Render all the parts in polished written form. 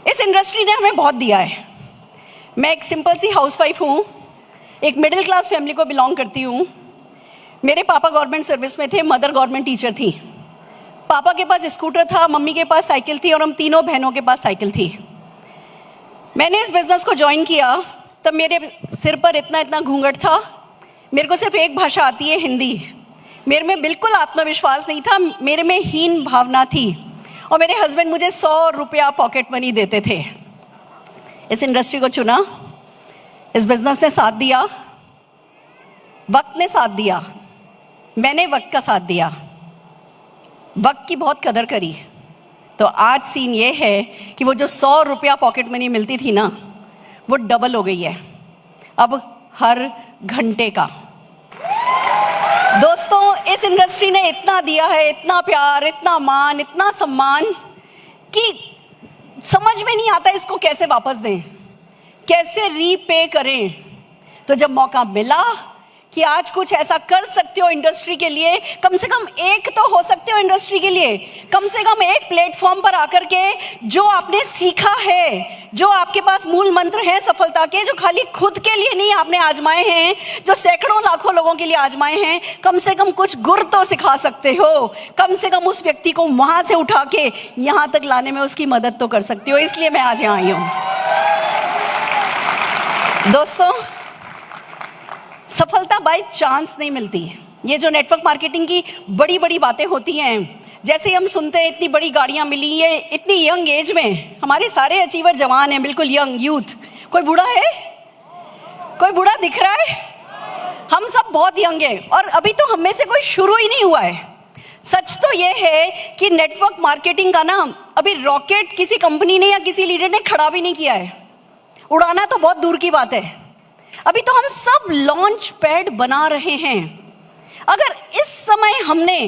इस इंडस्ट्री ने हमें बहुत दिया है। मैं एक सिंपल सी हाउसवाइफ हूँ, एक मिडिल क्लास फैमिली को बिलोंग करती हूँ। मेरे पापा गवर्नमेंट सर्विस में थे, मदर गवर्नमेंट टीचर थी। पापा के पास स्कूटर था, मम्मी के पास साइकिल थी और हम तीनों बहनों के पास साइकिल थी। मैंने इस बिज़नेस को ज्वाइन किया तब मेरे सिर पर इतना इतना घूंघट था। मेरे को सिर्फ एक भाषा आती है, हिंदी। मेरे में बिल्कुल आत्मविश्वास नहीं था, मेरे में हीन भावना थी और मेरे हस्बैंड मुझे 100 रुपया पॉकेट मनी देते थे। इस इंडस्ट्री को चुना, इस बिजनेस ने साथ दिया, वक्त ने साथ दिया, मैंने वक्त का साथ दिया, वक्त की बहुत कदर करी। तो आज सीन ये है कि वो जो 100 रुपया पॉकेट मनी मिलती थी ना, वो डबल हो गई है अब हर घंटे का। दोस्तों, इस इंडस्ट्री ने इतना दिया है, इतना प्यार, इतना मान, इतना सम्मान कि समझ में नहीं आता इसको कैसे वापस दें, कैसे रीपे करें। तो जब मौका मिला कि आज कुछ ऐसा कर सकते हो इंडस्ट्री के लिए, कम से कम एक तो हो सकते हो इंडस्ट्री के लिए, कम से कम एक प्लेटफॉर्म पर आकर के जो आपने सीखा है, जो आपके पास मूल मंत्र हैं सफलता के, जो खाली खुद के लिए नहीं आपने आजमाए हैं, जो सैकड़ों लाखों लोगों के लिए आजमाए हैं, कम से कम कुछ गुर तो सिखा सकते हो। कम से कम उस व्यक्ति को वहां से उठा के यहां तक लाने में उसकी मदद तो कर सकते हो। इसलिए मैं आज यहां आई हूं। दोस्तों, सफलता बाय चांस नहीं मिलती है। ये जो नेटवर्क मार्केटिंग की बड़ी बड़ी बातें होती हैं, जैसे हम सुनते हैं इतनी बड़ी गाड़ियां मिली, ये इतनी यंग एज में, हमारे सारे अचीवर जवान हैं, बिल्कुल यंग यूथ। कोई बूढ़ा है? कोई बूढ़ा दिख रहा है? हम सब बहुत यंग हैं और अभी तो हम में से कोई शुरू ही नहीं हुआ है। सच तो ये है कि नेटवर्क मार्केटिंग का ना अभी रॉकेट किसी कंपनी ने या किसी लीडर ने खड़ा भी नहीं किया है। उड़ाना तो बहुत दूर की बात है, अभी तो हम सब लॉन्च पैड बना रहे हैं। अगर इस समय हमने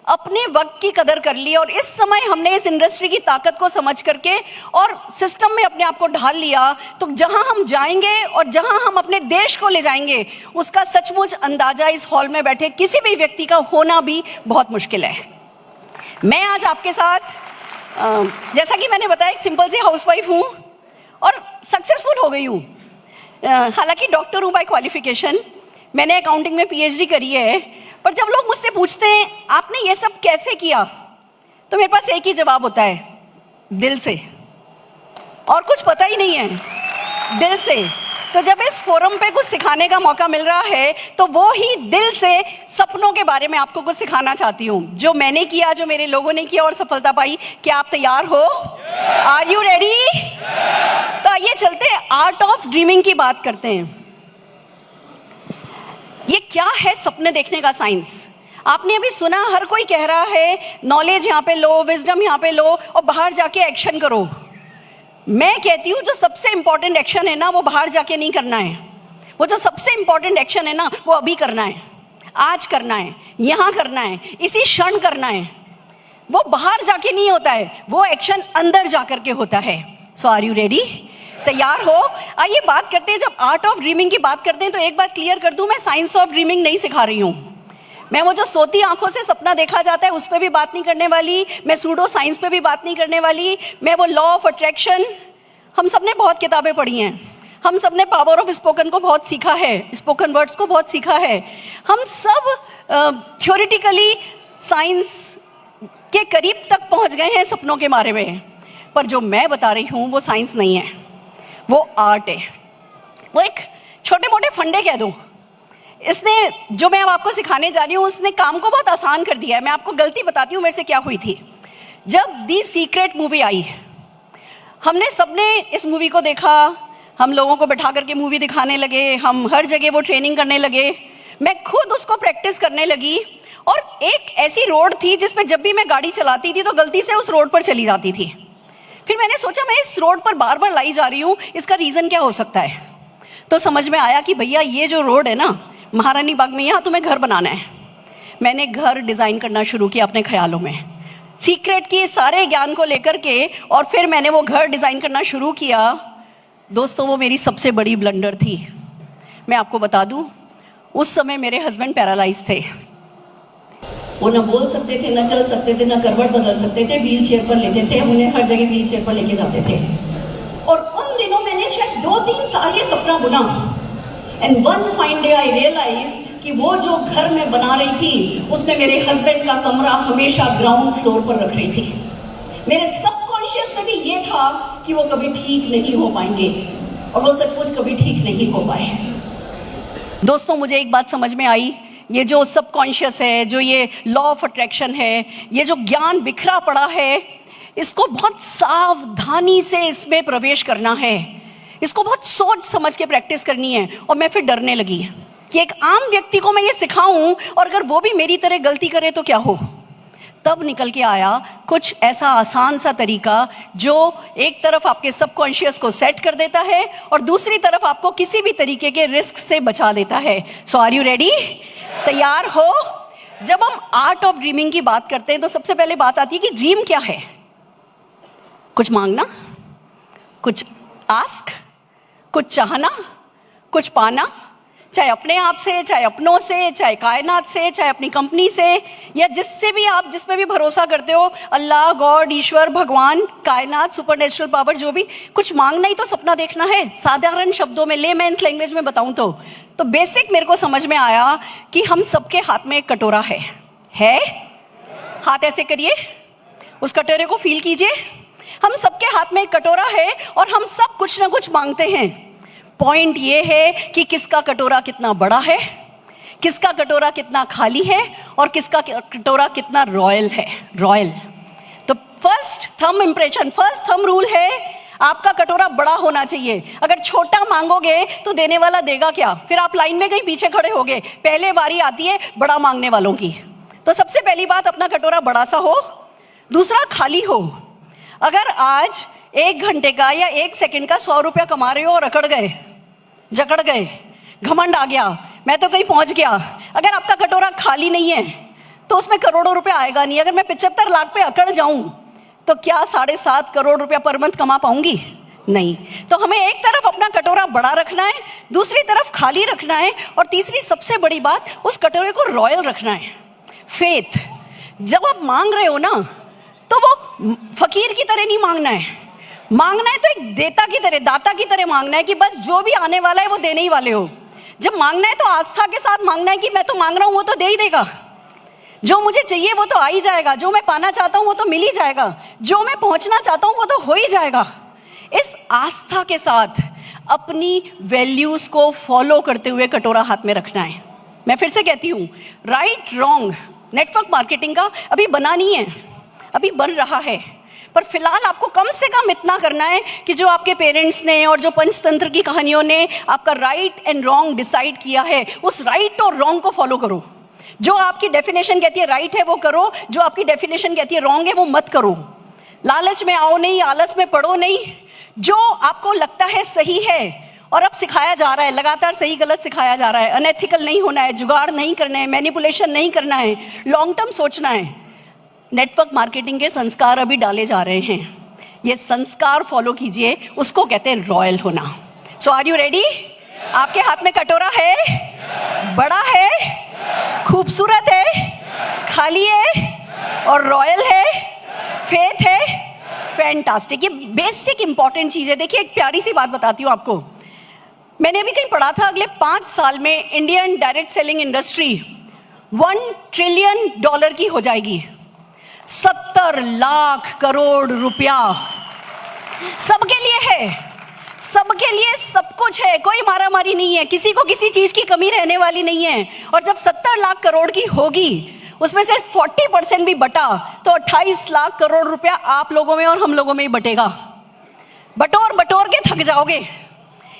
अपने वक्त की कदर कर ली और इस समय हमने इस इंडस्ट्री की ताकत को समझ करके और सिस्टम में अपने आप को ढाल लिया, तो जहां हम जाएंगे और जहां हम अपने देश को ले जाएंगे, उसका सचमुच अंदाजा इस हॉल में बैठे किसी भी व्यक्ति का होना भी बहुत मुश्किल है। मैं आज आपके साथ, जैसा कि मैंने बताया, एक सिंपल सी हाउसवाइफ हूं और सक्सेसफुल हो गई हूं। हालांकि डॉक्टर हूँ बाय क्वालिफिकेशन, मैंने अकाउंटिंग में पीएचडी करी है, पर जब लोग मुझसे पूछते हैं आपने ये सब कैसे किया, तो मेरे पास एक ही जवाब होता है, दिल से। और कुछ पता ही नहीं है, दिल से। तो जब इस फोरम पे कुछ सिखाने का मौका मिल रहा है, तो वो ही दिल से सपनों के बारे में आपको कुछ सिखाना चाहती हूँ, जो मैंने किया, जो मेरे लोगों ने किया और सफलता पाई। क्या आप तैयार हो? Are you ready? तो आइए चलते हैं, आर्ट ऑफ ड्रीमिंग की बात करते हैं। ये क्या है सपने देखने का साइंस? आपने अभी सुना, हर कोई कह रहा है नॉलेज यहाँ पे लो, विजडम यहाँ पे लो और बाहर जाके एक्शन करो। मैं कहती हूँ जो सबसे इंपॉर्टेंट एक्शन है ना, वो बाहर जाके नहीं करना है। वो जो सबसे इंपॉर्टेंट एक्शन है ना, वो अभी करना है, आज करना है, यहाँ करना है, इसी क्षण करना है। वो बाहर जाके नहीं होता है, वो एक्शन अंदर जाकर के होता है। सो आर यू रेडी? तैयार हो? आइए बात करते हैं। जब आर्ट ऑफ ड्रीमिंग की बात करते हैं तो एक बात क्लियर कर दूं, मैं साइंस ऑफ ड्रीमिंग नहीं सिखा रही हूं। मैं वो जो सोती आंखों से सपना देखा जाता है उस पर भी बात नहीं करने वाली, मैं सूडो साइंस पे भी बात नहीं करने वाली, मैं वो लॉ ऑफ अट्रैक्शन, हम सब ने बहुत किताबें पढ़ी हैं, हम सब ने पावर ऑफ स्पोकन को बहुत सीखा है, स्पोकन वर्ड्स को बहुत सीखा है। हम सब थ्योरेटिकली साइंस के करीब तक पहुंच गए हैं सपनों के बारे में। पर जो मैं बता रही हूं वो साइंस नहीं है, वो आर्ट है। वो एक छोटे मोटे फंडे कह दो, इसने, जो मैं अब आपको सिखाने जा रही हूँ, उसने काम को बहुत आसान कर दिया है। मैं आपको गलती बताती हूँ मेरे से क्या हुई थी। जब दी सीक्रेट मूवी आई, हमने सबने इस मूवी को देखा, हम लोगों को बैठा करके मूवी दिखाने लगे, हम हर जगह वो ट्रेनिंग करने लगे, मैं खुद उसको प्रैक्टिस करने लगी। और एक ऐसी रोड थी जिसपे जब भी मैं गाड़ी चलाती थी तो गलती से उस रोड पर चली जाती थी। फिर मैंने सोचा मैं इस रोड पर बार बार लाई जा रही हूँ, इसका रीज़न क्या हो सकता है? तो समझ में आया कि भैया ये जो रोड है ना महारानी बाग में, यहाँ तुम्हें घर बनाना है। मैंने घर डिज़ाइन करना शुरू किया अपने ख्यालों में, सीक्रेट की सारे ज्ञान को लेकर के, और फिर मैंने वो घर डिज़ाइन करना शुरू किया। दोस्तों, वो मेरी सबसे बड़ी ब्लंडर थी। मैं आपको बता दूं, उस समय मेरे हस्बैंड पैरालाइज थे। वो ना बोल सकते थे, ना चल सकते थे, ना करवट बदल सकते थे, व्हील चेयर पर लेते थे, हम उन्हें हर जगह व्हील चेयर पर लेके जाते थे। और उन दिनों मैंने शायद 2-3 साल ये सपना बुना। And one fine day I realise कि वो जो घर मैं बना रही थी उसमें मेरे हस्बैंड का कमरा हमेशा ग्राउंड फ्लोर पर रख रही थी। मेरे सबकॉन्शियस में भी ये था कि वो कभी ठीक नहीं हो पाएंगे, और वो सब कुछ कभी ठीक नहीं हो पाए। दोस्तों, मुझे एक बात समझ में आई, ये जो सबकॉन्शियस है, जो ये लॉ ऑफ अट्रैक्शन है, ये जो ज्ञान बिखरा पड़ा है, इसको बहुत सावधानी से इसमें प्रवेश करना है, इसको बहुत सोच समझ के प्रैक्टिस करनी है। और मैं फिर डरने लगी कि एक आम व्यक्ति को मैं ये सिखाऊं और अगर वो भी मेरी तरह गलती करे तो क्या हो। तब निकल के आया कुछ ऐसा आसान सा तरीका जो एक तरफ आपके सबकॉन्शियस को सेट कर देता है और दूसरी तरफ आपको किसी भी तरीके के रिस्क से बचा देता है। सो आर यू रेडी? तैयार हो? जब हम आर्ट ऑफ ड्रीमिंग की बात करते हैं तो सबसे पहले बात आती है कि ड्रीम क्या है? कुछ मांगना, कुछ आस्क, कुछ चाहना, कुछ पाना, चाहे अपने आप से, चाहे अपनों से, चाहे कायनात से, चाहे अपनी कंपनी से, या जिससे भी आप जिसमें भी भरोसा करते हो, अल्लाह, गॉड, ईश्वर, भगवान, कायनात, सुपरनेचुरल पावर, जो भी। कुछ मांगना ही तो सपना देखना है। साधारण शब्दों में, लेमैन्स लैंग्वेज में बताऊं तो बेसिक मेरे को समझ में आया कि हम सबके हाथ में एक कटोरा है? हाथ ऐसे करिए, उस कटोरे को फील कीजिए। हम सबके हाथ में एक कटोरा है और हम सब कुछ ना कुछ मांगते हैं। पॉइंट ये है कि किसका कटोरा कितना बड़ा है, किसका कटोरा कितना खाली है, और किसका कटोरा कितना रॉयल है। रॉयल। तो first thumb impression, first thumb rule है, आपका कटोरा बड़ा होना चाहिए। अगर छोटा मांगोगे तो देने वाला देगा क्या? फिर आप लाइन में कहीं पीछे खड़े होगे। पहले बारी आती है बड़ा मांगने वालों की। तो सबसे पहली बात, अपना कटोरा बड़ा सा हो। दूसरा, खाली हो। अगर आज 1 घंटे का या 1 सेकंड का 100 रुपया कमा रहे हो और अकड़ गए, जकड़ गए, घमंड आ गया, मैं तो कहीं पहुंच गया, अगर आपका कटोरा खाली नहीं है तो उसमें करोड़ों रुपया आएगा नहीं। अगर मैं 75 लाख पे अकड़ जाऊं तो क्या 7.5 करोड़ रुपया पर मंथ कमा पाऊंगी? नहीं। तो हमें एक तरफ अपना कटोरा बड़ा रखना है, दूसरी तरफ खाली रखना है, और तीसरी सबसे बड़ी बात, उस कटोरे को रॉयल रखना है। फेथ। जब आप मांग रहे हो ना, तो वो फकीर की तरह नहीं मांगना है। मांगना है तो एक देता की तरह, दाता की तरह मांगना है कि बस जो भी आने वाला है वो देने ही वाले हो। जब मांगना है तो आस्था के साथ मांगना है कि मैं तो मांग रहा हूं, वो तो दे ही देगा। जो मुझे चाहिए वो तो आ ही जाएगा, जो मैं पाना चाहता हूं वो तो मिल ही जाएगा, जो मैं पहुंचना चाहता हूं वो तो हो ही जाएगा। इस आस्था के साथ अपनी वैल्यूज को फॉलो करते हुए कटोरा हाथ में रखना है। मैं फिर से कहती हूं, राइट रॉन्ग नेटवर्क मार्केटिंग का अभी बना नहीं है, अभी बन रहा है। पर फिलहाल आपको कम से कम इतना करना है कि जो आपके पेरेंट्स ने और जो पंचतंत्र की कहानियों ने आपका राइट एंड रॉन्ग डिसाइड किया है, उस राइट और रॉन्ग को फॉलो करो। जो आपकी डेफिनेशन कहती है राइट है वो करो, जो आपकी डेफिनेशन कहती है रॉन्ग है वो मत करो। लालच में आओ नहीं, आलस में पड़ो नहीं। जो आपको लगता है सही है, और अब सिखाया जा रहा है, लगातार सही गलत सिखाया जा रहा है, अनएथिकल नहीं होना है, जुगाड़ नहीं करना है, मैनिपुलेशन नहीं करना है, लॉन्ग टर्म सोचना है। नेटवर्क मार्केटिंग के संस्कार अभी डाले जा रहे हैं, ये संस्कार फॉलो कीजिए, उसको कहते हैं रॉयल होना। सो आर यू रेडी? आपके हाथ में कटोरा है, बड़ा है, खूबसूरत है, खाली है और रॉयल है, फेथ है, फैंटास्टिक। ये बेसिक इंपॉर्टेंट चीज है। देखिए, एक प्यारी सी बात बताती हूँ आपको। मैंने अभी कहीं पढ़ा था, अगले 5 साल में Indian direct selling industry $1 trillion की हो जाएगी। 70 लाख करोड़ रुपया सबके लिए है, सबके लिए सब कुछ है, कोई मारामारी नहीं है, किसी को किसी चीज की कमी रहने वाली नहीं है। और जब 70 लाख करोड़ की होगी, उसमें से 40% भी बटा तो 28 लाख करोड़ रुपया आप लोगों में और हम लोगों में ही बटेगा। बटोर बटोर के थक जाओगे।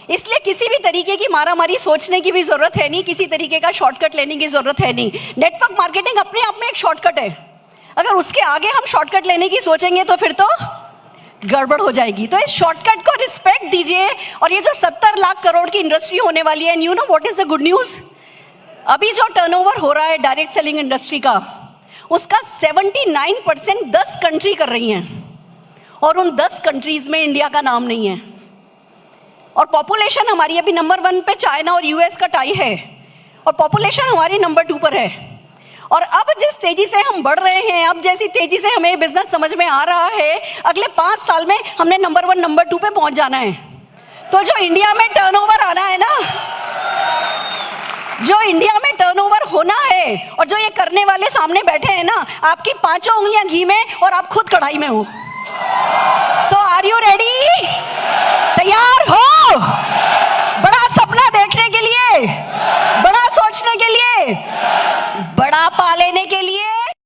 इसलिए किसी भी तरीके की मारामारी सोचने की भी जरूरत है नहीं, किसी तरीके का शॉर्टकट लेने की जरूरत है नहीं। नेटवर्क मार्केटिंग अपने आप में एक शॉर्टकट है। अगर उसके आगे हम शॉर्टकट लेने की सोचेंगे तो फिर तो गड़बड़ हो जाएगी। तो इस शॉर्टकट को रिस्पेक्ट दीजिए। और ये जो 70 लाख करोड़ की इंडस्ट्री होने वाली है, you know what is the good news? अभी जो टर्नओवर हो रहा है डायरेक्ट सेलिंग इंडस्ट्री का, उसका 79% 10 कंट्री कर रही हैं, और उन 10 कंट्रीज में इंडिया का नाम नहीं है। और पॉपुलेशन हमारी अभी नंबर 1 पे चाइना और यूएस का टाई है, और पॉपुलेशन हमारी नंबर 2 पर है। और अब जिस तेजी से हम बढ़ रहे हैं, अब जैसी तेजी से हमें बिजनेस समझ में आ रहा है, अगले 5 साल में हमने नंबर 1 नंबर 2 पे पहुंच जाना है। तो जो इंडिया में टर्नओवर आना है ना, जो इंडिया में टर्नओवर होना है, और जो ये करने वाले सामने बैठे हैं ना, आपकी 5 उंगलियां घी में और आप खुद कढ़ाई में हो। सो आर यू रेडी? तैयार हो?